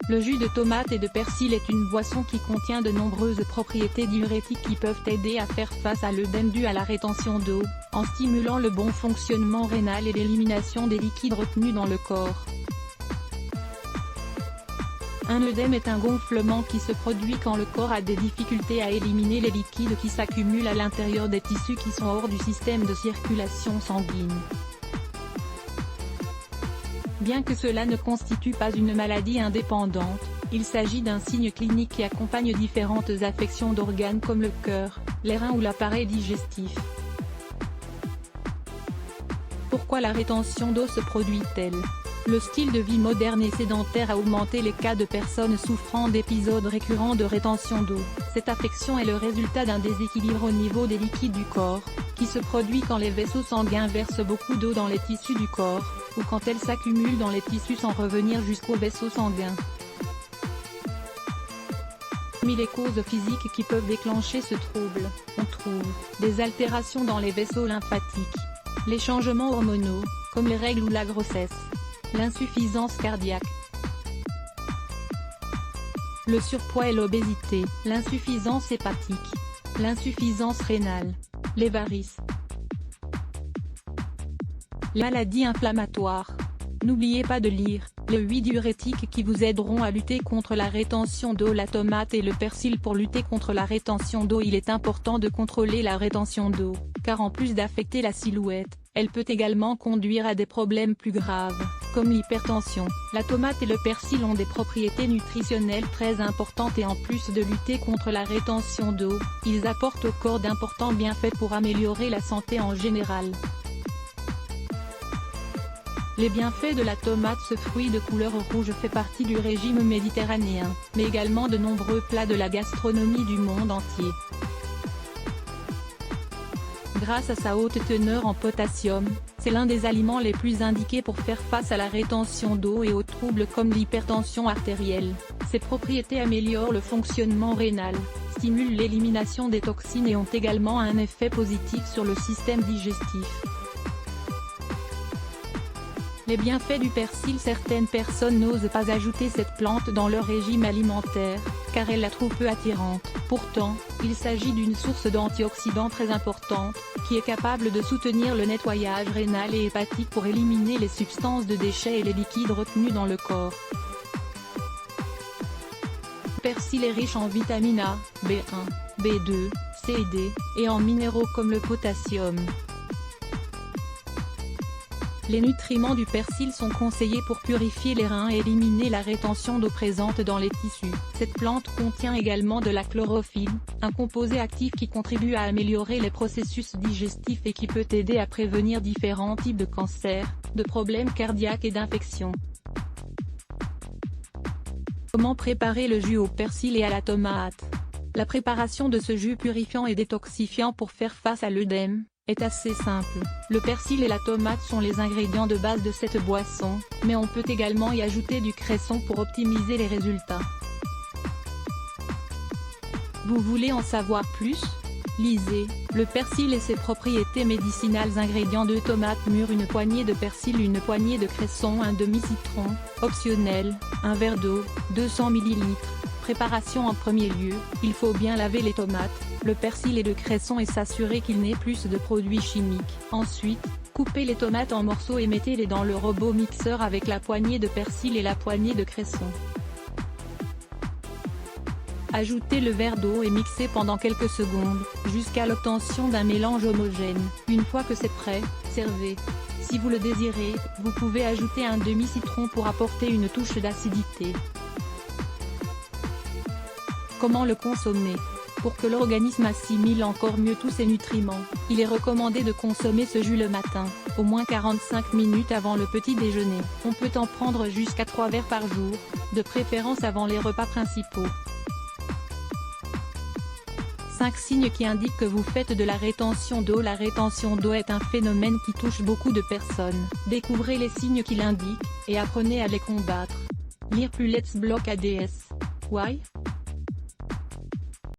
Le jus de tomate et de persil est une boisson qui contient de nombreuses propriétés diurétiques qui peuvent aider à faire face à l'œdème dû à la rétention d'eau, en stimulant le bon fonctionnement rénal et l'élimination des liquides retenus dans le corps. Un œdème est un gonflement qui se produit quand le corps a des difficultés à éliminer les liquides qui s'accumulent à l'intérieur des tissus qui sont hors du système de circulation sanguine. Bien que cela ne constitue pas une maladie indépendante, il s'agit d'un signe clinique qui accompagne différentes affections d'organes comme le cœur, les reins ou l'appareil digestif. Pourquoi la rétention d'eau se produit-elle ? Le style de vie moderne et sédentaire a augmenté les cas de personnes souffrant d'épisodes récurrents de rétention d'eau. Cette affection est le résultat d'un déséquilibre au niveau des liquides du corps, qui se produit quand les vaisseaux sanguins versent beaucoup d'eau dans les tissus du corps, ou quand elle s'accumule dans les tissus sans revenir jusqu'aux vaisseaux sanguins. Parmi les causes physiques qui peuvent déclencher ce trouble, on trouve des altérations dans les vaisseaux lymphatiques, les changements hormonaux, comme les règles ou la grossesse, l'insuffisance cardiaque, le surpoids et l'obésité, l'insuffisance hépatique, l'insuffisance rénale, les varices, maladies inflammatoires. N'oubliez pas de lire les 8 diurétiques qui vous aideront à lutter contre la rétention d'eau. La tomate et le persil. Pour lutter contre la rétention d'eau, il est important de contrôler la rétention d'eau, car en plus d'affecter la silhouette, elle peut également conduire à des problèmes plus graves, comme l'hypertension. La tomate et le persil ont des propriétés nutritionnelles très importantes et en plus de lutter contre la rétention d'eau, ils apportent au corps d'importants bienfaits pour améliorer la santé en général. Les bienfaits de la tomate. Ce fruit de couleur rouge fait partie du régime méditerranéen, mais également de nombreux plats de la gastronomie du monde entier. Grâce à sa haute teneur en potassium, c'est l'un des aliments les plus indiqués pour faire face à la rétention d'eau et aux troubles comme l'hypertension artérielle. Ses propriétés améliorent le fonctionnement rénal, stimulent l'élimination des toxines et ont également un effet positif sur le système digestif. Les bienfaits du persil. Certaines personnes n'osent pas ajouter cette plante dans leur régime alimentaire, car elles la trouvent peu attirante. Pourtant, il s'agit d'une source d'antioxydants très importante, qui est capable de soutenir le nettoyage rénal et hépatique pour éliminer les substances de déchets et les liquides retenus dans le corps. Le persil est riche en vitamine A, B1, B2, C et D, et en minéraux comme le potassium. Les nutriments du persil sont conseillés pour purifier les reins et éliminer la rétention d'eau présente dans les tissus. Cette plante contient également de la chlorophylle, un composé actif qui contribue à améliorer les processus digestifs et qui peut aider à prévenir différents types de cancers, de problèmes cardiaques et d'infections. Comment préparer le jus au persil et à la tomate? La préparation de ce jus purifiant et détoxifiant pour faire face à l'œdème est assez simple. Le persil et la tomate sont les ingrédients de base de cette boisson, mais on peut également y ajouter du cresson pour optimiser les résultats. Vous voulez en savoir plus? Lisez le persil et ses propriétés médicinales. Ingrédients: 2 tomates mûres, une poignée de persil, une poignée de cresson, un demi-citron, optionnel, un verre d'eau, 200 ml. Préparation: en premier lieu, il faut bien laver les tomates, le persil et le cresson et s'assurer qu'il n'ait plus de produits chimiques. Ensuite, coupez les tomates en morceaux et mettez-les dans le robot mixeur avec la poignée de persil et la poignée de cresson. Ajoutez le verre d'eau et mixez pendant quelques secondes, jusqu'à l'obtention d'un mélange homogène. Une fois que c'est prêt, servez. Si vous le désirez, vous pouvez ajouter un demi-citron pour apporter une touche d'acidité. Comment le consommer? Pour que l'organisme assimile encore mieux tous ces nutriments, il est recommandé de consommer ce jus le matin, au moins 45 minutes avant le petit déjeuner. On peut en prendre jusqu'à 3 verres par jour, de préférence avant les repas principaux. 5 signes qui indiquent que vous faites de la rétention d'eau. La rétention d'eau est un phénomène qui touche beaucoup de personnes. Découvrez les signes qui l'indiquent, et apprenez à les combattre. Lire plus Let's Block ADS. Why?